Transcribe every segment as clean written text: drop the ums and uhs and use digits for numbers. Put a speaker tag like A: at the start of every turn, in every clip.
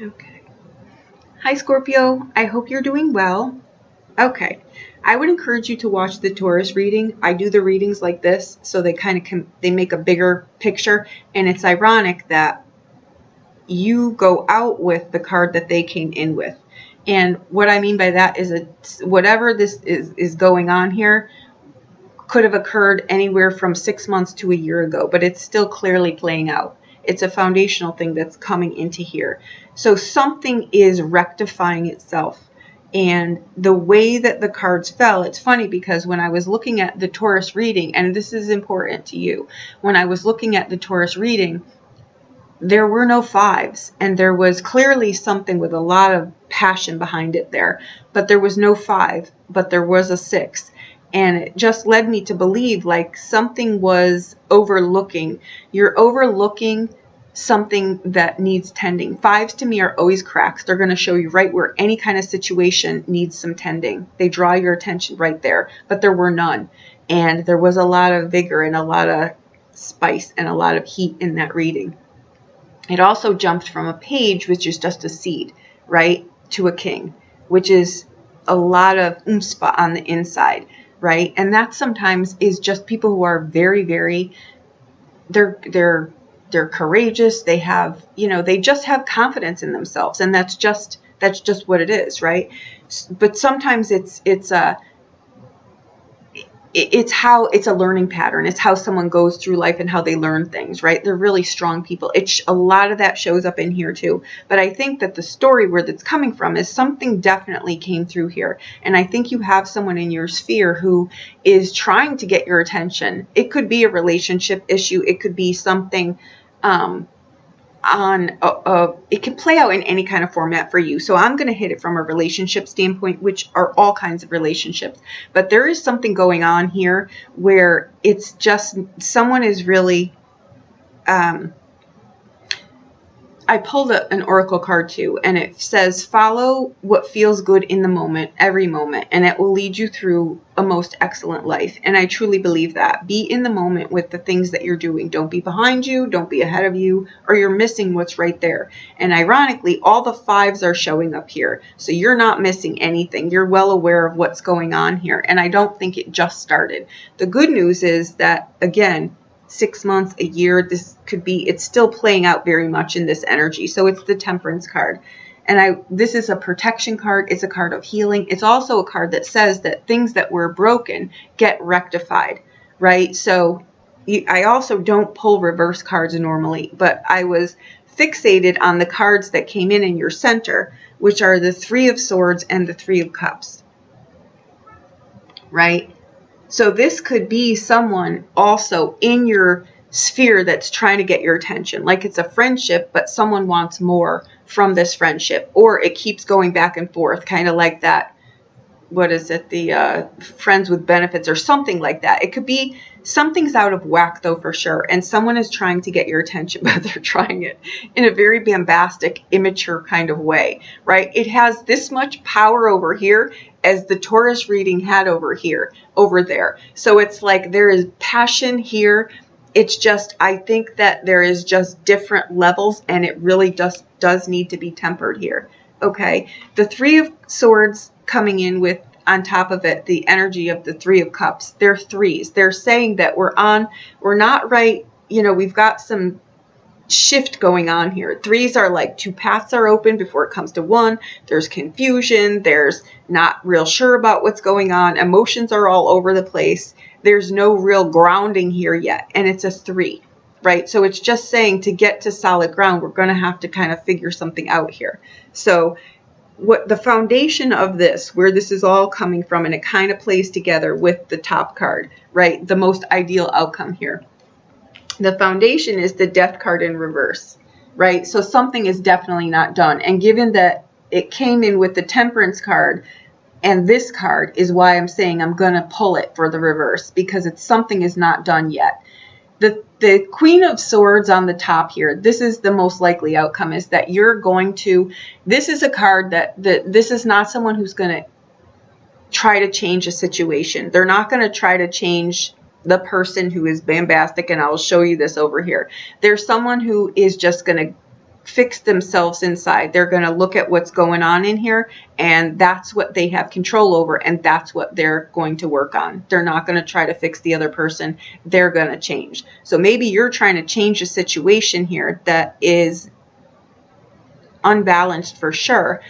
A: Okay. Hi, Scorpio. I hope you're doing well. Okay. I would encourage you to watch the Taurus reading. I do the readings like this, so they kind of they make a bigger picture. And it's ironic that you go out with the card that they came in with. And what I mean by that is whatever this is going on here could have occurred anywhere from 6 months to a year ago, but it's still clearly playing out. It's a foundational thing that's coming into here. So something is rectifying itself. And the way that the cards fell, it's funny because when I was looking at the Taurus reading, and this is important to you, when I was looking at the Taurus reading, there were no fives, and there was clearly something with a lot of passion behind it there, but there was no five, but there was a six. And it just led me to believe like something was overlooking. You're overlooking something that needs tending. Fives to me are always cracks. They're going to show you right where any kind of situation needs some tending. They draw your attention right there, but there were none. And there was a lot of vigor and a lot of spice and a lot of heat in that reading. It also jumped from a page, which is just a seed, right, to a king, which is a lot of oomph on the inside, right? And that sometimes is just people who are very, very, they're courageous. They have, they just have confidence in themselves, and that's just what it is, right? But sometimes it's a learning pattern. It's how someone goes through life and how they learn things, right? They're really strong people. A lot of that shows up in here too. But I think that the story where that's coming from is something definitely came through here. And I think you have someone in your sphere who is trying to get your attention. It could be a relationship issue. It could be something, it can play out in any kind of format for you. So I'm going to hit it from a relationship standpoint, which are all kinds of relationships. But there is something going on here where it's just someone is really, I pulled an oracle card too, and it says, follow what feels good in the moment, every moment, and it will lead you through a most excellent life. And I truly believe that. Be in the moment with the things that you're doing. Don't be behind you, don't be ahead of you, or you're missing what's right there. And ironically, all the fives are showing up here. So you're not missing anything. You're well aware of what's going on here. And I don't think it just started. The good news is that, again, 6 months, a year, this could be, it's still playing out very much in this energy. So it's the Temperance card. And this is a protection card. It's a card of healing. It's also a card that says that things that were broken get rectified, right? So I also don't pull reverse cards normally, but I was fixated on the cards that came in your center, which are the Three of Swords and the Three of Cups, right? So this could be someone also in your sphere that's trying to get your attention. Like it's a friendship, but someone wants more from this friendship, or it keeps going back and forth, kind of like that. What is it? The friends with benefits or something like that. It could be something's out of whack though, for sure. And someone is trying to get your attention, but they're trying it in a very bombastic, immature kind of way, right? It has this much power over here as the Taurus reading had over there. So it's like there is passion here. It's just, I think that there is just different levels, and it really just does need to be tempered here. Okay. The Three of Swords coming in with, on top of it, the energy of the Three of Cups. They're threes. They're saying that we're not right. We've got some shift going on here. Threes are like two paths are open before it comes to one. There's confusion. There's not real sure about what's going on. Emotions are all over the place. There's no real grounding here yet. And it's a three, right? So it's just saying to get to solid ground, we're going to have to kind of figure something out here. So what the foundation of this, where this is all coming from, and it kind of plays together with the top card, right? The most ideal outcome here. The foundation is the Death card in reverse, right? So something is definitely not done. And given that it came in with the Temperance card, and this card is why I'm saying I'm going to pull it for the reverse, because something is not done yet. The Queen of Swords on the top here, this is the most likely outcome, is that you're going to, this is a card that this is not someone who's going to try to change a situation. They're not going to try to change the person who is bombastic, and I'll show you this over here. There's someone who is just going to fix themselves inside. They're going to look at what's going on in here, and that's what they have control over, and that's what they're going to work on. They're not going to try to fix the other person. They're going to change. So maybe you're trying to change a situation here that is unbalanced for sure.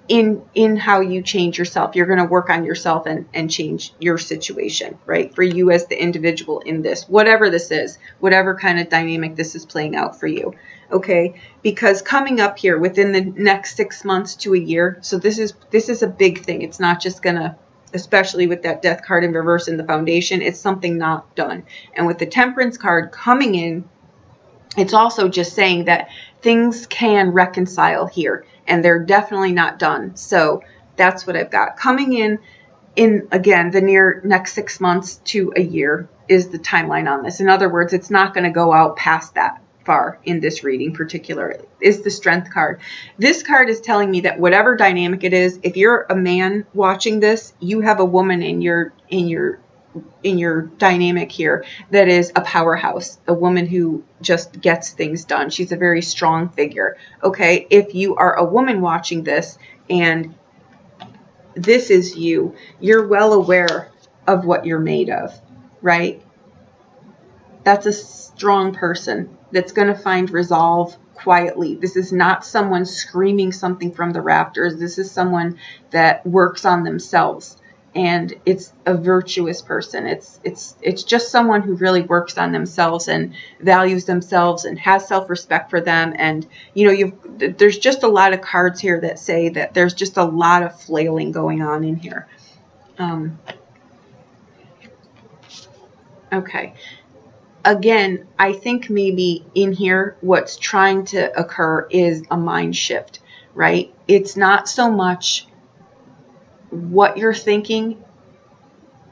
A: In how you change yourself, you're going to work on yourself and change your situation, right? For you as the individual in this, whatever this is, whatever kind of dynamic this is playing out for you. Okay, because coming up here within the next 6 months to a year, so this is a big thing. It's not just gonna, especially with that Death card in reverse in the foundation, it's something not done. And with the Temperance card coming in, it's also just saying that things can reconcile here, and they're definitely not done. So that's what I've got coming in again, the near next 6 months to a year is the timeline on this. In other words, it's not going to go out past that far in this reading particularly. Is the Strength card. This card is telling me that whatever dynamic it is, if you're a man watching this, you have a woman in your dynamic here that is a powerhouse, a woman who just gets things done. She's a very strong figure. Okay, if you are a woman watching this and this is you, you're well aware of what you're made of, right? That's a strong person that's going to find resolve quietly. This is not someone screaming something from the rafters. This is someone that works on themselves, and it's a virtuous person. It's just someone who really works on themselves and values themselves and has self-respect for them. And there's just a lot of cards here that say that there's just a lot of flailing going on in here. Okay. Again, I think maybe in here what's trying to occur is a mind shift, right? It's not so much what you're thinking,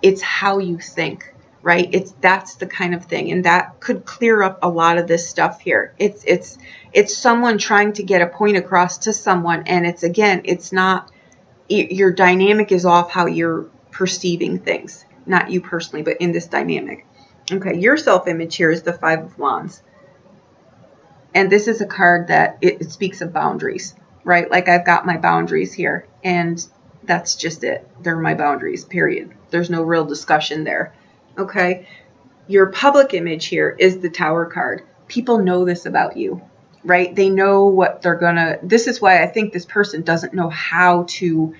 A: it's how you think, right? That's the kind of thing, and that could clear up a lot of this stuff here. It's someone trying to get a point across to someone, and it's not, your dynamic is off how you're perceiving things, not you personally, but in this dynamic. Okay, your self-image here is the Five of Wands. And this is a card that it speaks of boundaries, right? Like I've got my boundaries here, and that's just it. They're my boundaries, period. There's no real discussion there. Okay, your public image here is the Tower card. People know this about you, right? They know what they're gonna, this is why I think this person doesn't know how to,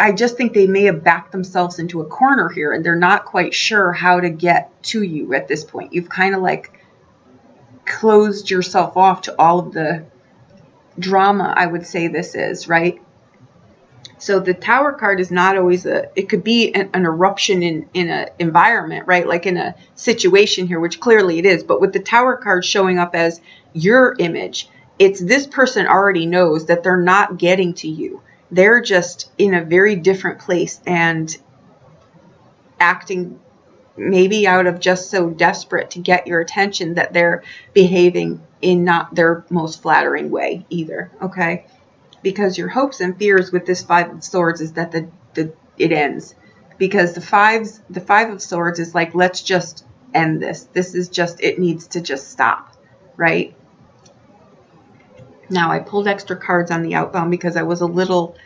A: I just think they may have backed themselves into a corner here, and they're not quite sure how to get to you at this point. You've kind of like closed yourself off to all of the drama, I would say this is, right? So the Tower card is not always it could be an eruption in an environment, right? Like in a situation here, which clearly it is. But with the Tower card showing up as your image, it's this person already knows that they're not getting to you. They're just in a very different place and acting maybe out of just so desperate to get your attention that they're behaving in not their most flattering way either, okay? Because your hopes and fears with this Five of Swords is that it ends. Because the Five of Swords is like, let's just end this. This is just, it needs to just stop, right? Now, I pulled extra cards on the outbound because I was a little,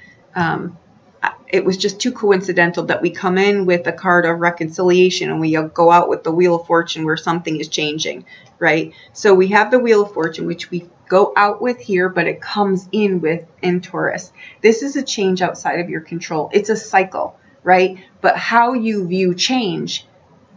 A: it was just too coincidental that we come in with a card of reconciliation and we go out with the Wheel of Fortune where something is changing, right? So we have the Wheel of Fortune, which we go out with here, but it comes in Taurus. This is a change outside of your control. It's a cycle, right? But how you view change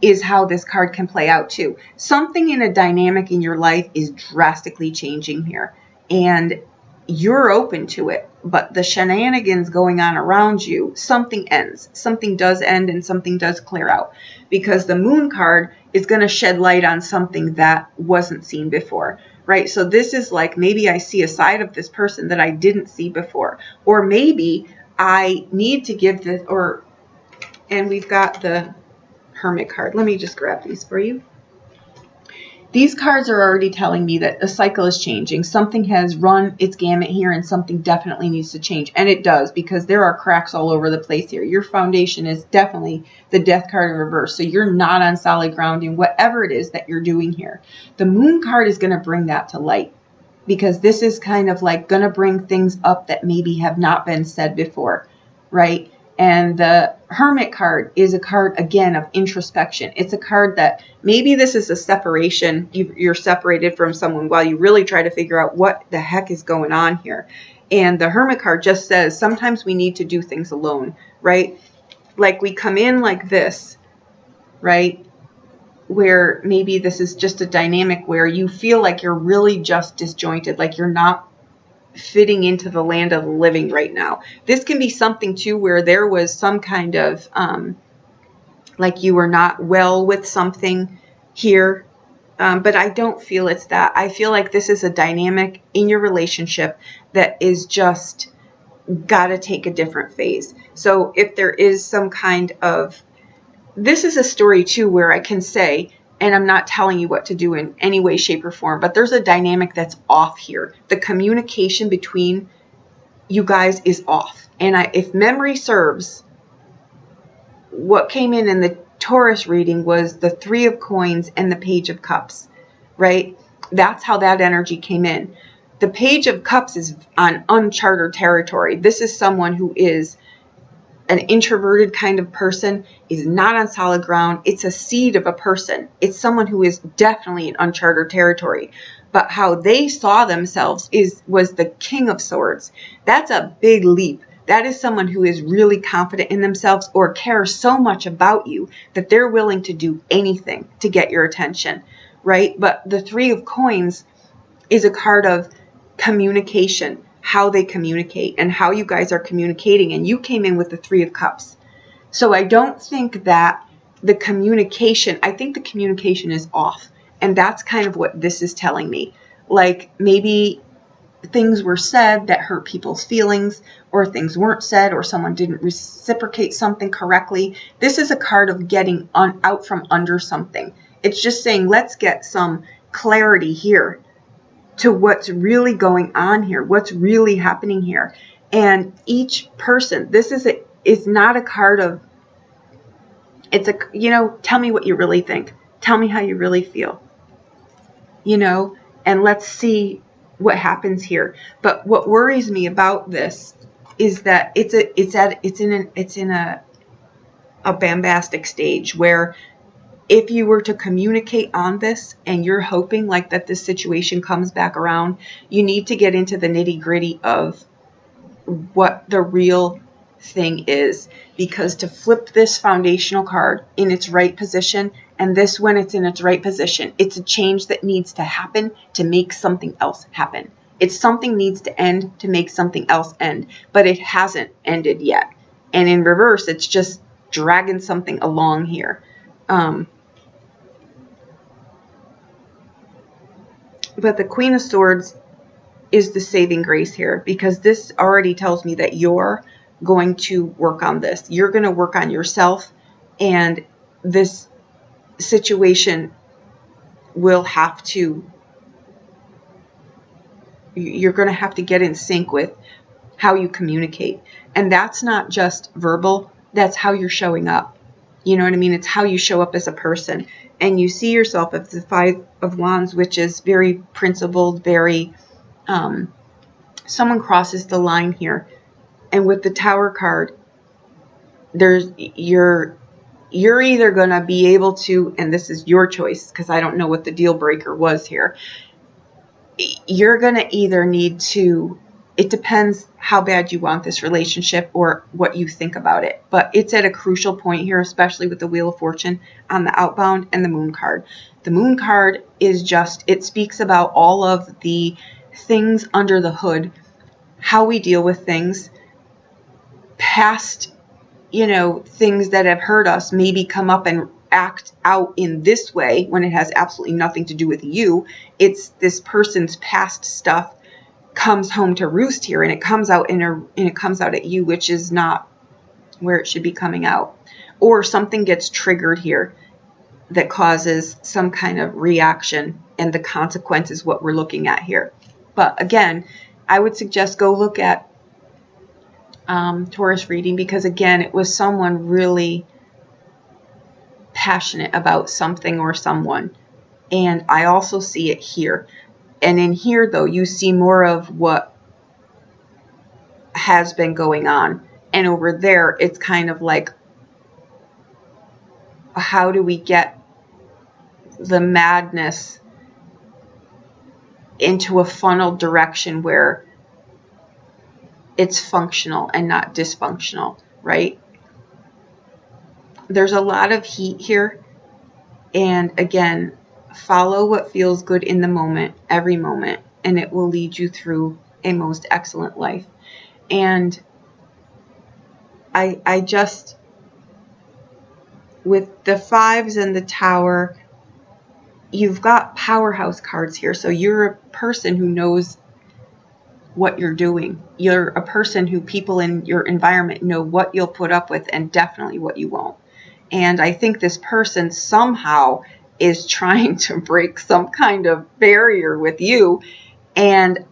A: is how this card can play out too. Something in a dynamic in your life is drastically changing here, and you're open to it, but the shenanigans going on around you, something ends. Something does end and something does clear out, because the Moon card is going to shed light on something that wasn't seen before, right? So this is like, maybe I see a side of this person that I didn't see before, or maybe I need to give this, and we've got the Hermit card. Let me just grab these for you. These cards are already telling me that a cycle is changing. Something has run its gamut here and something definitely needs to change. And it does, because there are cracks all over the place here. Your foundation is definitely the Death card in reverse. So you're not on solid ground in whatever it is that you're doing here. The Moon card is going to bring that to light, because this is kind of like going to bring things up that maybe have not been said before, right? And the Hermit card is a card, again, of introspection. It's a card that maybe this is a separation. You're separated from someone while you really try to figure out what the heck is going on here. And the Hermit card just says sometimes we need to do things alone, right? Like we come in like this, right? Where maybe this is just a dynamic where you feel like you're really just disjointed, like you're not fitting into the land of the living right now. This can be something too where there was some kind of like you were not well with something here, but I don't feel it's that. I feel like this is a dynamic in your relationship that is just got to take a different phase. So if there is some kind of, this is a story too where I can say, and I'm not telling you what to do in any way, shape, or form, but there's a dynamic that's off here. The communication between you guys is off. And if memory serves, what came in the Taurus reading was the Three of Coins and the Page of Cups, right? That's how that energy came in. The Page of Cups is on uncharted territory. This is someone who is an introverted kind of person, is not on solid ground. It's a seed of a person. It's someone who is definitely in uncharted territory. But how they saw themselves was the King of Swords. That's a big leap. That is someone who is really confident in themselves or cares so much about you that they're willing to do anything to get your attention, right? But the Three of Coins is a card of communication, how they communicate and how you guys are communicating. And you came in with the Three of Cups. So I don't think that the communication, I think the communication is off. And that's kind of what this is telling me. Like maybe things were said that hurt people's feelings, or things weren't said, or someone didn't reciprocate something correctly. This is a card of getting out from under something. It's just saying, let's get some clarity here to what's really going on here, what's really happening here. And each person, this is not a card of, it's a, tell me what you really think. Tell me how you really feel, and let's see what happens here. But what worries me about this is that it's in a bombastic stage where if you were to communicate on this and you're hoping like that this situation comes back around, you need to get into the nitty-gritty of what the real thing is, because to flip this foundational card in its right position, and this when it's in its right position, it's a change that needs to happen to make something else happen. It's something needs to end to make something else end, but it hasn't ended yet. And in reverse, it's just dragging something along here. But the Queen of Swords is the saving grace here, because this already tells me that you're going to work on this. You're going to work on yourself, and this situation will have to, you're going to have to get in sync with how you communicate. And that's not just verbal, that's how you're showing up. You know what I mean? It's how you show up as a person. And you see yourself as the Five of Wands, which is very principled, very, someone crosses the line here. And with the Tower card, you're either going to be able to, and this is your choice because I don't know what the deal breaker was here. You're going to either need to, it depends how bad you want this relationship or what you think about it. But it's at a crucial point here, especially with the Wheel of Fortune on the outbound and the Moon card. The Moon card is just, it speaks about all of the things under the hood, how we deal with things, past, things that have hurt us maybe come up and act out in this way when it has absolutely nothing to do with you. It's this person's past stuff comes home to roost here, and it comes out it comes out at you, which is not where it should be coming out. Or something gets triggered here. that causes some kind of reaction, and the consequence is what we're looking at here. But again, I would suggest go look at Taurus reading, because again, it was someone really passionate about something or someone. And I also see it here. And in here, though, you see more of what has been going on. And over there, it's kind of like, how do we get the madness into a funneled direction where it's functional and not dysfunctional, right? There's a lot of heat here. And again, follow what feels good in the moment, every moment, and it will lead you through a most excellent life. And I just, with the fives and the Tower, you've got powerhouse cards here. So you're a person who knows what you're doing. You're a person who people in your environment know what you'll put up with and definitely what you won't. And I think this person somehow is trying to break some kind of barrier with you. And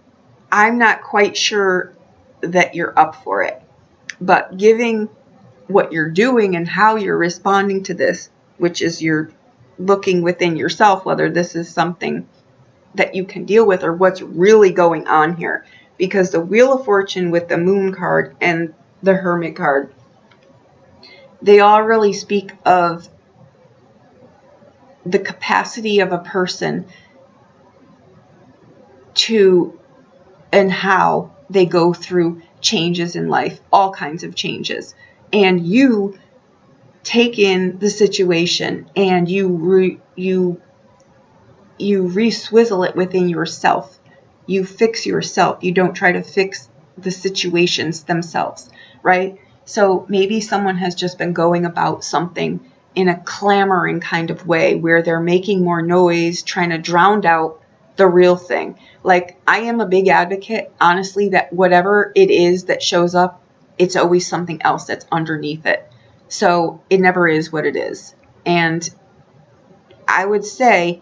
A: I'm not quite sure that you're up for it. But giving what you're doing and how you're responding to this, which is you're looking within yourself, whether this is something that you can deal with or what's really going on here. Because the Wheel of Fortune with the Moon card and the Hermit card, they all really speak of the capacity of a person to, and how they go through changes in life, all kinds of changes. And you take in the situation and you re-swizzle it within yourself. You fix yourself. You don't try to fix the situations themselves, right? So maybe someone has just been going about something in a clamoring kind of way where they're making more noise, trying to drown out the real thing. Like, I am a big advocate, honestly, that whatever it is that shows up, it's always something else that's underneath it. So it never is what it is. And I would say,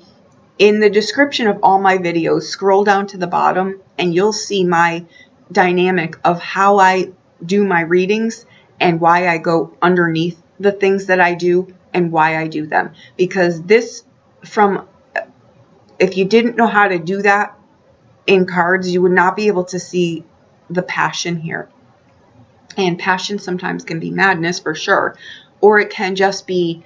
A: in the description of all my videos, scroll down to the bottom and you'll see my dynamic of how I do my readings and why I go underneath the things that I do and why I do them. Because this, if you didn't know how to do that in cards, you would not be able to see the passion here. And passion sometimes can be madness, for sure, or it can just be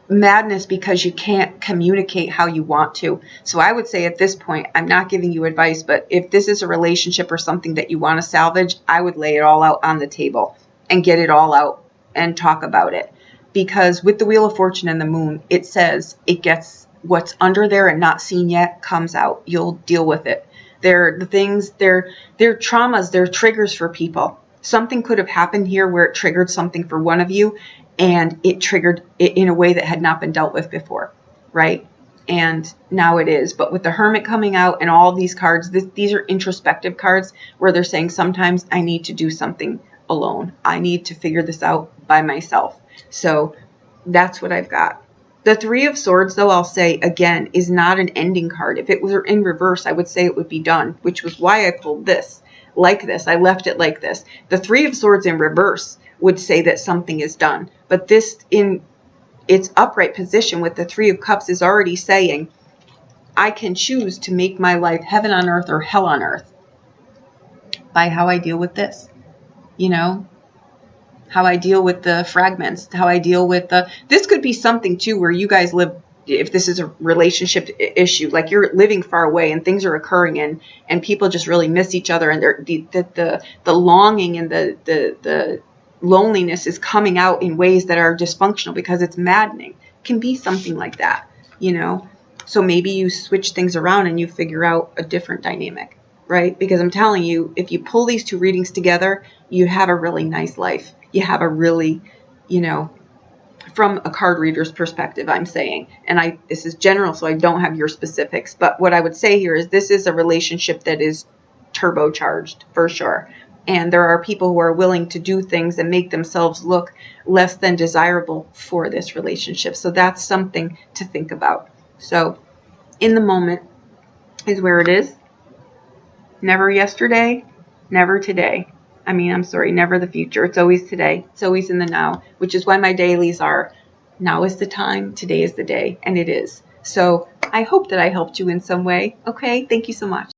A: madness because you can't communicate how you want to. So I would say at this point, I'm not giving you advice, but if this is a relationship or something that you want to salvage, I would lay it all out on the table and get it all out and talk about it. Because with the Wheel of Fortune and the Moon, it says it gets what's under there and not seen yet comes out. You'll deal with it. They're the things, they're traumas, they're triggers for people. Something could have happened here where it triggered something for one of you, and it triggered it in a way that had not been dealt with before, right? And now it is. But with the Hermit coming out and all these cards, these are introspective cards where they're saying sometimes I need to do something alone. I need to figure this out by myself. So that's what I've got. The Three of Swords, though, I'll say again, is not an ending card. If it were in reverse, I would say it would be done, which was why I pulled this like this. I left it like this. The Three of Swords in reverse would say that something is done. But this, in its upright position with the Three of Cups, is already saying, I can choose to make my life heaven on earth or hell on earth by how I deal with this. You know, how I deal with the fragments, how I deal with this could be something too where you guys live, if this is a relationship issue, like you're living far away and things are occurring and people just really miss each other, and the longing and the loneliness is coming out in ways that are dysfunctional because it's maddening. It can be something like that, you know. So maybe you switch things around and you figure out a different dynamic, right? Because I'm telling you, if you pull these two readings together, you have a really nice life. You have a really, you know, from a card reader's perspective, I'm saying, and this is general, so I don't have your specifics, but what I would say here is this is a relationship that is turbocharged for sure. And there are people who are willing to do things and make themselves look less than desirable for this relationship. So that's something to think about. So in the moment is where it is. Never yesterday, never today. I'm sorry, never the future. It's always today. It's always in the now, which is why my dailies are now is the time, today is the day, and it is. So I hope that I helped you in some way. Okay, thank you so much.